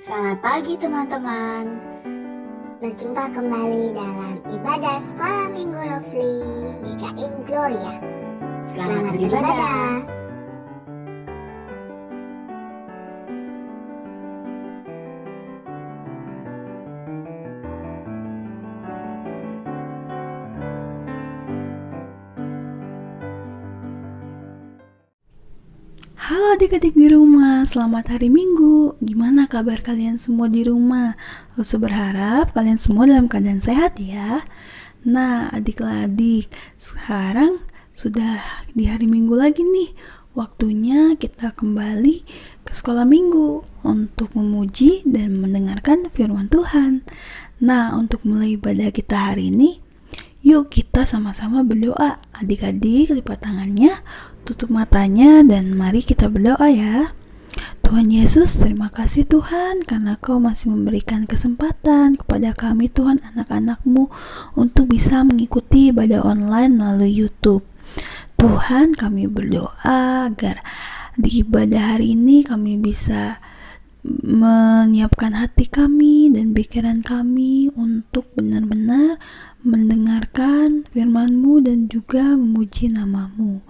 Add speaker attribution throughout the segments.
Speaker 1: Selamat pagi teman-teman. Berjumpa kembali dalam ibadah sekolah minggu Lovely GKM Gloria. Selamat beribadah.
Speaker 2: Halo adik-adik di rumah, selamat hari Minggu. Gimana kabar kalian semua di rumah? Aku berharap kalian semua dalam keadaan sehat ya. Nah, adik-adik, sekarang sudah di hari Minggu lagi nih. Waktunya kita kembali ke sekolah minggu untuk memuji dan mendengarkan firman Tuhan. Nah, untuk mulai ibadah kita hari ini, yuk kita sama-sama berdoa. Adik-adik lipat tangannya, tutup matanya, dan mari kita berdoa ya. Tuhan Yesus, terima kasih Tuhan karena Kau masih memberikan kesempatan kepada kami Tuhan, anak-anak-Mu, untuk bisa mengikuti ibadah online melalui YouTube. Tuhan, kami berdoa agar di ibadah hari ini kami bisa menyiapkan hati kami dan pikiran kami untuk benar-benar mendengarkan firman-Mu dan juga memuji nama-Mu.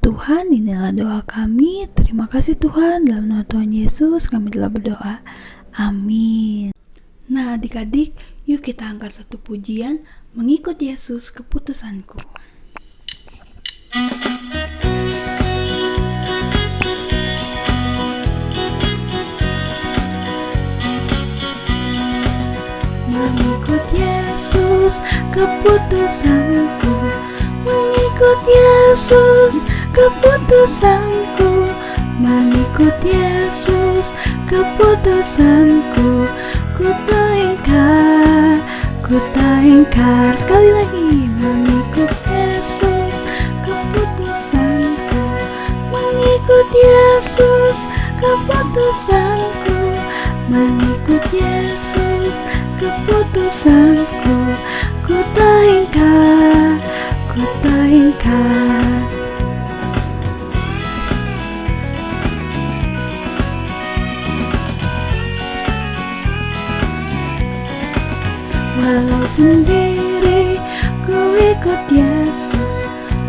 Speaker 2: Tuhan, inilah doa kami. Terima kasih Tuhan, dalam nama Tuhan Yesus kami telah berdoa. Amin. Nah adik-adik, yuk kita angkat satu pujian, mengikut Yesus keputusanku. Mengikut Yesus keputusanku, mengikut Yesus keputusanku, mengikut Yesus keputusanku. Ku tak ingkar, sekali lagi, mengikut Yesus keputusanku, mengikut Yesus keputusanku, mengikut Yesus keputusanku. Ku tak ingkar, ku tak ingkar. Walau sendiri ku ikut Yesus,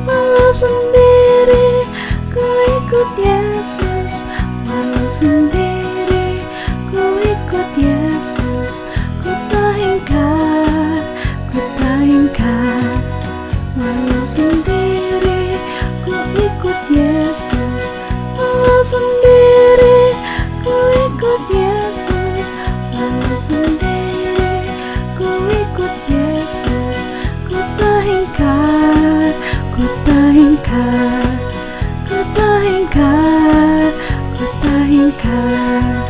Speaker 2: walau sendiri ku ikut Yesus, walau sendiri ku ikut Yesus. Ku tak ingkar, ku tak ingkar. Walau sendiri ku ikut Yesus, walau sendiri ku ikut Yesus, walau sendiri ku ikut Yesus. Ku tak ingkar, ku tak ingkar, ku tak ingkar, ku tak ingkar.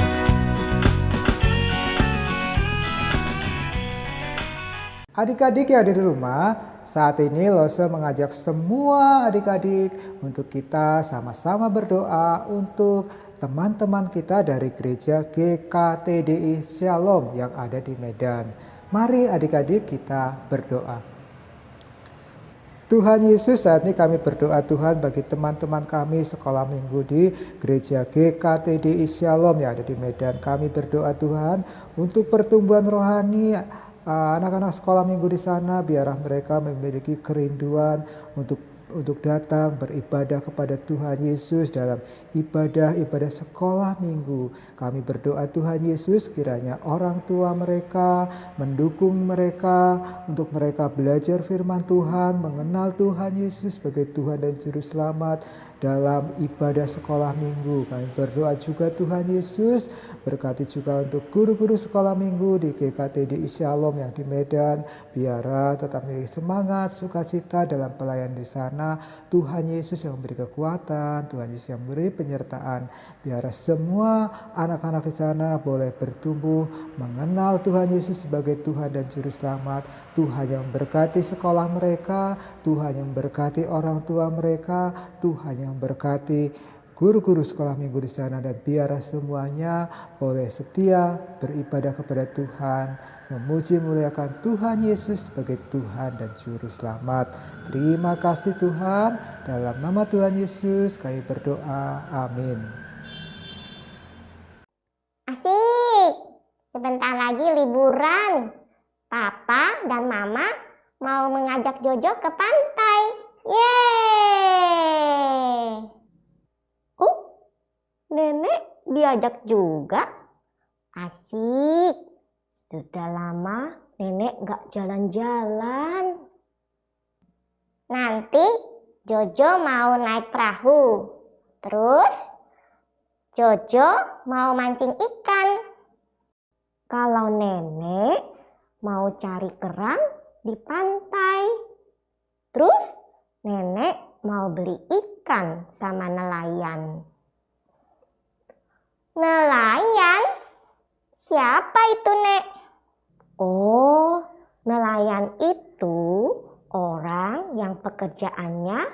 Speaker 3: Adik-adik yang ada di rumah, saat ini Lose mengajak semua adik-adik untuk kita sama-sama berdoa untuk teman-teman kita dari gereja GKTDI Shalom yang ada di Medan. Mari adik-adik kita berdoa. Tuhan Yesus, saat ini kami berdoa Tuhan bagi teman-teman kami sekolah minggu di gereja GKTDI Shalom yang ada di Medan. Kami berdoa Tuhan untuk pertumbuhan rohani anak-anak sekolah minggu di sana, biarlah mereka memiliki kerinduan untuk datang beribadah kepada Tuhan Yesus dalam ibadah sekolah minggu. Kami berdoa Tuhan Yesus, kiranya orang tua mereka mendukung mereka untuk mereka belajar firman Tuhan, mengenal Tuhan Yesus sebagai Tuhan dan Juru Selamat dalam ibadah sekolah minggu. Kami berdoa juga Tuhan Yesus, berkati juga untuk guru-guru sekolah minggu di GKTDI Shalom yang di Medan, biarlah tetap memiliki semangat, sukacita dalam pelayanan di sana. Tuhan Yesus yang memberi kekuatan, Tuhan Yesus yang memberi penyertaan, biar semua anak-anak di sana boleh bertumbuh mengenal Tuhan Yesus sebagai Tuhan dan Juru Selamat. Tuhan yang memberkati sekolah mereka, Tuhan yang memberkati orang tua mereka, Tuhan yang memberkati guru-guru sekolah minggu di sana, dan biar semuanya boleh setia beribadah kepada Tuhan, memuji muliakan Tuhan Yesus sebagai Tuhan dan Juru Selamat. Terima kasih Tuhan, dalam nama Tuhan Yesus kami berdoa, amin.
Speaker 1: Asik. Sebentar lagi liburan. Papa dan Mama mau mengajak Jojo ke pantai. Yeay! Oh, Nenek diajak juga. Asik. Sudah lama Nenek gak jalan-jalan. Nanti Jojo mau naik perahu. Terus Jojo mau mancing ikan. Kalau Nenek mau cari kerang di pantai. Terus Nenek mau beli ikan sama nelayan. Nelayan? Siapa itu, Nek? Oh, nelayan itu orang yang pekerjaannya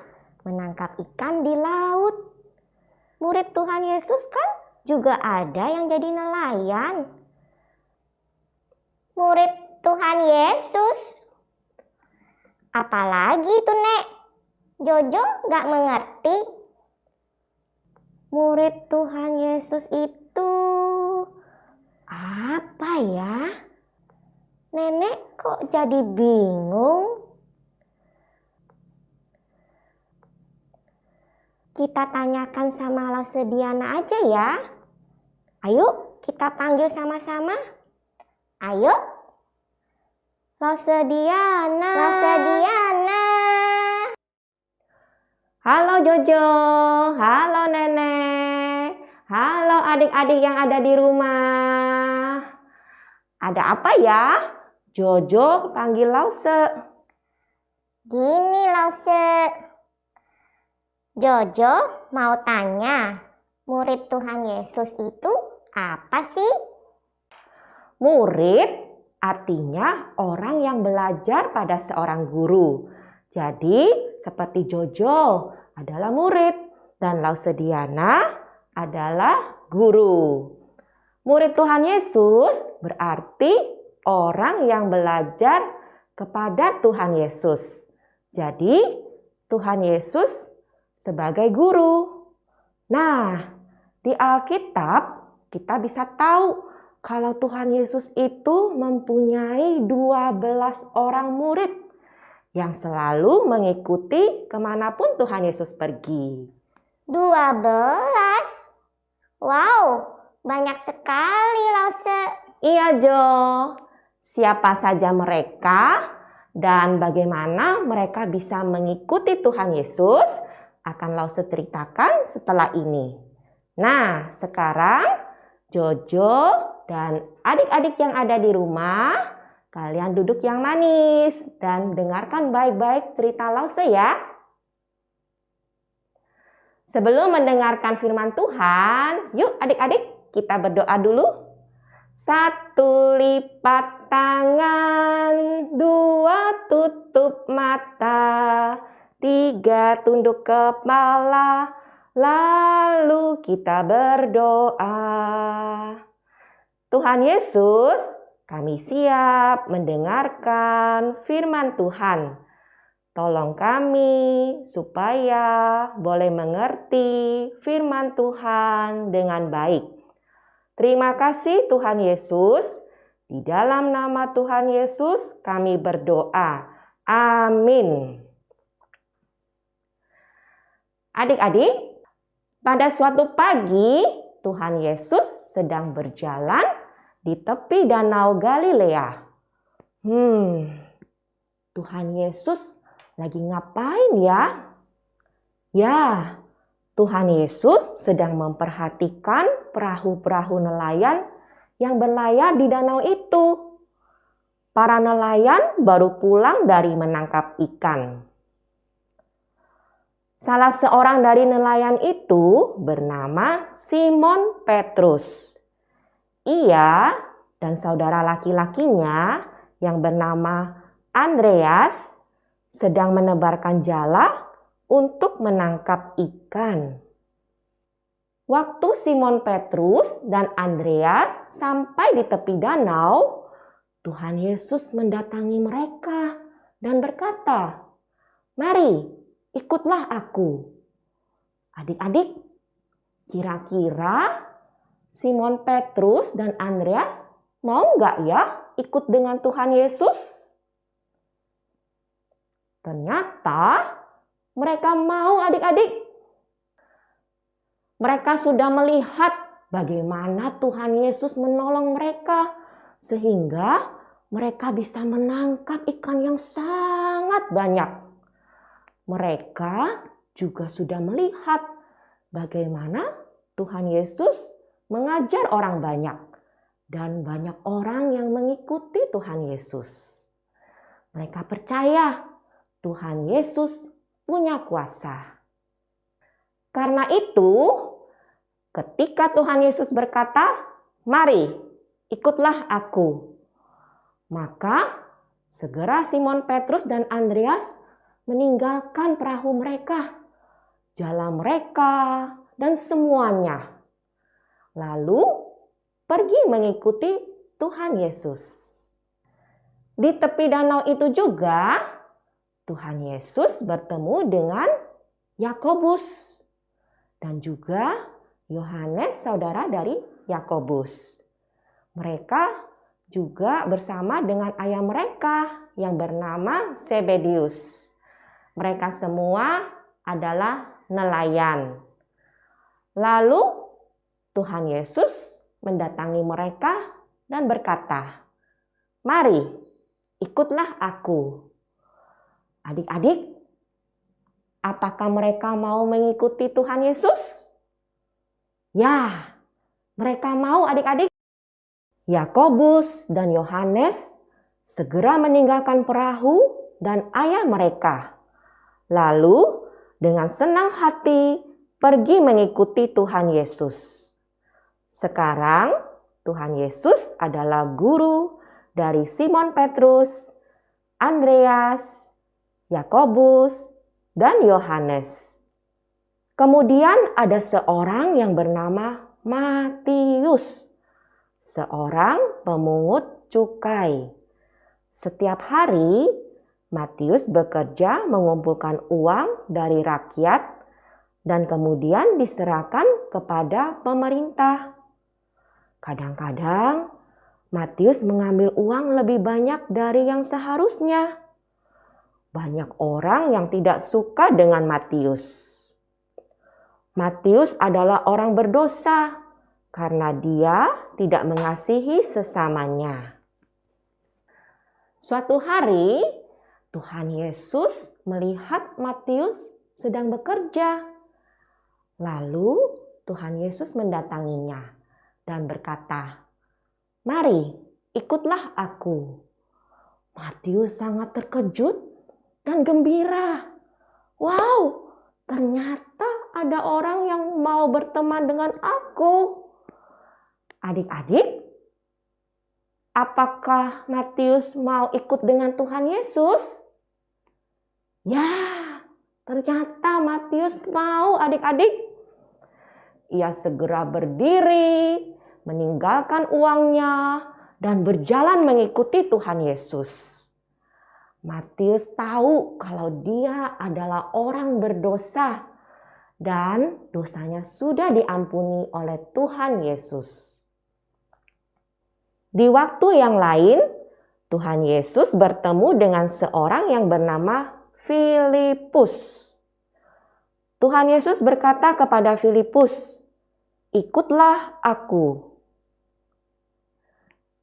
Speaker 1: menangkap ikan di laut. Murid Tuhan Yesus kan juga ada yang jadi nelayan. Murid Tuhan Yesus. Apalagi itu, Nek? Jojo gak mengerti. Murid Tuhan Yesus itu apa ya? Nenek kok jadi bingung? Kita tanyakan sama Lausediana aja ya. Ayo kita panggil sama-sama. Ayo. Lausediana. Lausediana.
Speaker 4: Halo Jojo, halo Nenek, halo adik-adik yang ada di rumah. Ada apa ya? Jojo panggil Lause.
Speaker 1: Gini Lause. Jojo mau tanya, murid Tuhan Yesus itu apa sih?
Speaker 4: Murid artinya orang yang belajar pada seorang guru. Jadi seperti Jojo adalah murid dan Lausediana adalah guru. Murid Tuhan Yesus berarti orang yang belajar kepada Tuhan Yesus. Jadi Tuhan Yesus sebagai guru. Nah, di Alkitab kita bisa tahu kalau Tuhan Yesus itu mempunyai 12 orang murid yang selalu mengikuti kemanapun Tuhan Yesus pergi.
Speaker 1: 12? Wow, banyak sekali Lause.
Speaker 4: Iya Jo, siapa saja mereka dan bagaimana mereka bisa mengikuti Tuhan Yesus akan Lause ceritakan setelah ini. Nah, sekarang Jojo dan adik-adik yang ada di rumah, kalian duduk yang manis dan dengarkan baik-baik cerita Lause ya. Sebelum mendengarkan firman Tuhan, yuk adik-adik kita berdoa dulu. 1 lipat tangan, 2 tutup mata, 3 tunduk kepala, lalu kita berdoa. Tuhan Yesus, kami siap mendengarkan firman Tuhan. Tolong kami supaya boleh mengerti firman Tuhan dengan baik. Terima kasih Tuhan Yesus. Di dalam nama Tuhan Yesus kami berdoa. Amin. Adik-adik, pada suatu pagi Tuhan Yesus sedang berjalan di tepi danau Galilea. Tuhan Yesus lagi ngapain ya? Ya, Tuhan Yesus sedang memperhatikan perahu-perahu nelayan yang berlayar di danau itu. Para nelayan baru pulang dari menangkap ikan. Salah seorang dari nelayan itu bernama Simon Petrus. Ia dan saudara laki-lakinya yang bernama Andreas sedang menebarkan jala untuk menangkap ikan. Waktu Simon Petrus dan Andreas sampai di tepi danau, Tuhan Yesus mendatangi mereka dan berkata, "Mari, ikutlah aku." Adik-adik, kira-kira Simon Petrus dan Andreas mau nggak ya ikut dengan Tuhan Yesus? Ternyata mereka mau adik-adik. Mereka sudah melihat bagaimana Tuhan Yesus menolong mereka sehingga mereka bisa menangkap ikan yang sangat banyak. Mereka juga sudah melihat bagaimana Tuhan Yesus mengajar orang banyak dan banyak orang yang mengikuti Tuhan Yesus. Mereka percaya Tuhan Yesus punya kuasa. Karena itu, ketika Tuhan Yesus berkata, "Mari, ikutlah aku." Maka segera Simon Petrus dan Andreas meninggalkan perahu mereka, jala mereka, dan semuanya. Lalu pergi mengikuti Tuhan Yesus. Di tepi danau itu juga, Tuhan Yesus bertemu dengan Yakobus dan juga Yohanes, saudara dari Yakobus. Mereka juga bersama dengan ayah mereka yang bernama Zebedius. Mereka semua adalah nelayan. Lalu Tuhan Yesus mendatangi mereka dan berkata, "Mari, ikutlah aku." Adik-adik, apakah mereka mau mengikuti Tuhan Yesus? Ya, mereka mau adik-adik. Yakobus dan Yohanes segera meninggalkan perahu dan ayah mereka. Lalu dengan senang hati pergi mengikuti Tuhan Yesus. Sekarang Tuhan Yesus adalah guru dari Simon Petrus, Andreas, Yakobus, dan Yohanes. Kemudian ada seorang yang bernama Matius, seorang pemungut cukai. Setiap hari Matius bekerja mengumpulkan uang dari rakyat dan kemudian diserahkan kepada pemerintah. Kadang-kadang Matius mengambil uang lebih banyak dari yang seharusnya. Banyak orang yang tidak suka dengan Matius. Matius adalah orang berdosa karena dia tidak mengasihi sesamanya. Suatu hari, Tuhan Yesus melihat Matius sedang bekerja. Lalu Tuhan Yesus mendatanginya dan berkata, "Mari, ikutlah aku." Matius sangat terkejut dan gembira. Wow, ternyata ada orang yang mau berteman dengan aku. Adik-adik, apakah Matius mau ikut dengan Tuhan Yesus? Ya, ternyata Matius mau adik-adik. Ia segera berdiri, meninggalkan uangnya, dan berjalan mengikuti Tuhan Yesus. Matius tahu kalau dia adalah orang berdosa dan dosanya sudah diampuni oleh Tuhan Yesus. Di waktu yang lain, Tuhan Yesus bertemu dengan seorang yang bernama Filipus. Tuhan Yesus berkata kepada Filipus, "Ikutlah aku."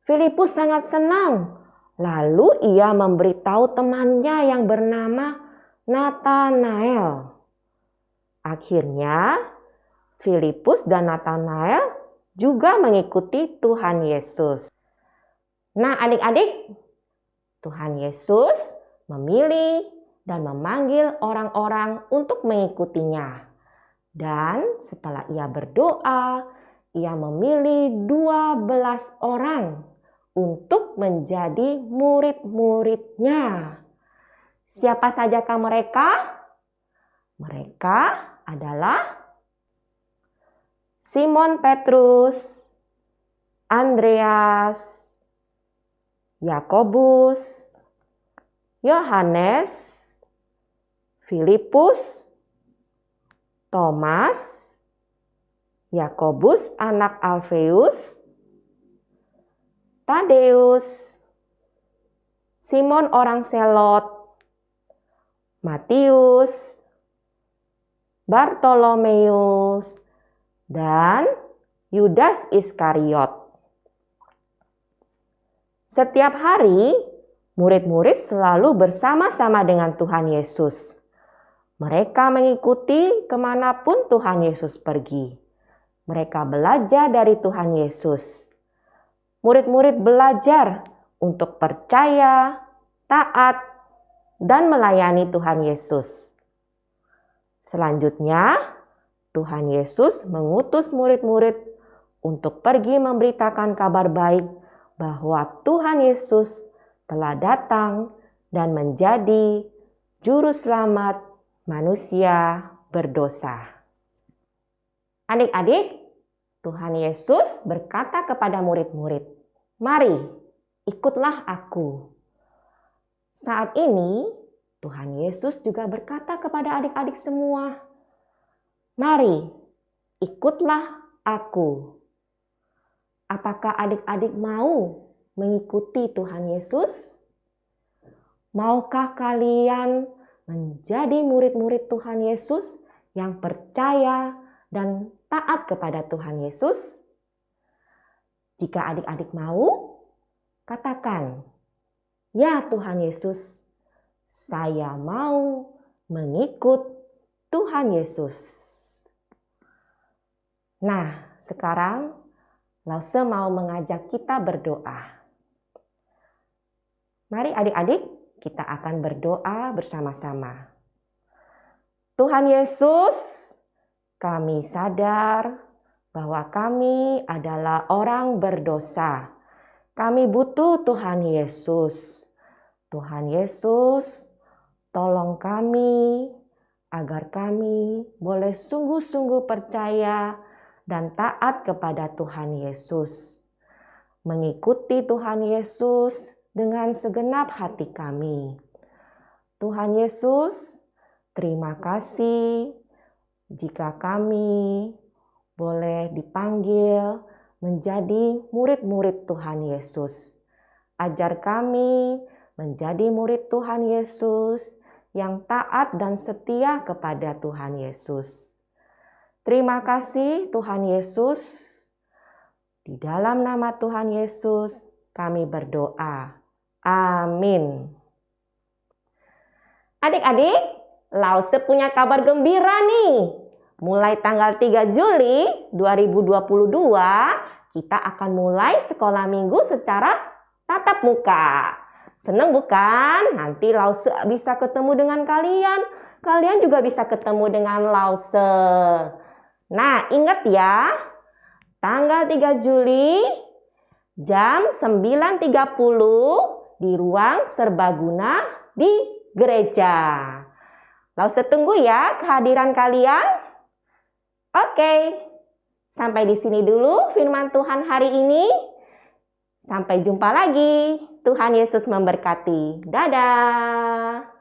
Speaker 4: Filipus sangat senang. Lalu ia memberitahu temannya yang bernama Natanael. Akhirnya, Filipus dan Natanael juga mengikuti Tuhan Yesus. Nah, adik-adik, Tuhan Yesus memilih dan memanggil orang-orang untuk mengikutinya. Dan setelah ia berdoa, ia memilih 12 orang untuk menjadi murid-muridnya. Siapa sajakah mereka? Mereka adalah Simon Petrus, Andreas, Yakobus, Yohanes, Filipus, Thomas, Yakobus anak Alfeus, Tadeus, Simon orang Selot, Matius, Bartolomeus, dan Yudas Iskariot. Setiap hari, murid-murid selalu bersama-sama dengan Tuhan Yesus. Mereka mengikuti kemanapun Tuhan Yesus pergi. Mereka belajar dari Tuhan Yesus. Murid-murid belajar untuk percaya, taat, dan melayani Tuhan Yesus. Selanjutnya, Tuhan Yesus mengutus murid-murid untuk pergi memberitakan kabar baik bahwa Tuhan Yesus telah datang dan menjadi juru selamat manusia berdosa. Adik-adik, Tuhan Yesus berkata kepada murid-murid, "Mari, ikutlah aku." Saat ini, Tuhan Yesus juga berkata kepada adik-adik semua, "Mari, ikutlah aku." Apakah adik-adik mau mengikuti Tuhan Yesus? Maukah kalian menjadi murid-murid Tuhan Yesus yang percaya dan taat kepada Tuhan Yesus? Jika adik-adik mau, katakan, "Ya Tuhan Yesus, saya mau mengikut Tuhan Yesus." Nah, sekarang Lause mau mengajak kita berdoa. Mari adik-adik, kita akan berdoa bersama-sama. Tuhan Yesus, kami sadar bahwa kami adalah orang berdosa. Kami butuh Tuhan Yesus. Tuhan Yesus, tolong kami agar kami boleh sungguh-sungguh percaya dan taat kepada Tuhan Yesus. Mengikuti Tuhan Yesus dengan segenap hati kami. Tuhan Yesus, terima kasih jika kami boleh dipanggil menjadi murid-murid Tuhan Yesus. Ajar kami menjadi murid Tuhan Yesus yang taat dan setia kepada Tuhan Yesus. Terima kasih Tuhan Yesus. Di dalam nama Tuhan Yesus kami berdoa. Amin. Adik-adik, Lause punya kabar gembira nih. Mulai tanggal 3 Juli 2022, kita akan mulai sekolah minggu secara tatap muka. Seneng bukan? Nanti Lause bisa ketemu dengan kalian. Kalian juga bisa ketemu dengan Lause. Nah, ingat ya, tanggal 3 Juli jam 9.30 di ruang serbaguna di gereja. Lause tunggu ya kehadiran kalian. Oke, sampai di sini dulu firman Tuhan hari ini. Sampai jumpa lagi. Tuhan Yesus memberkati. Dadah.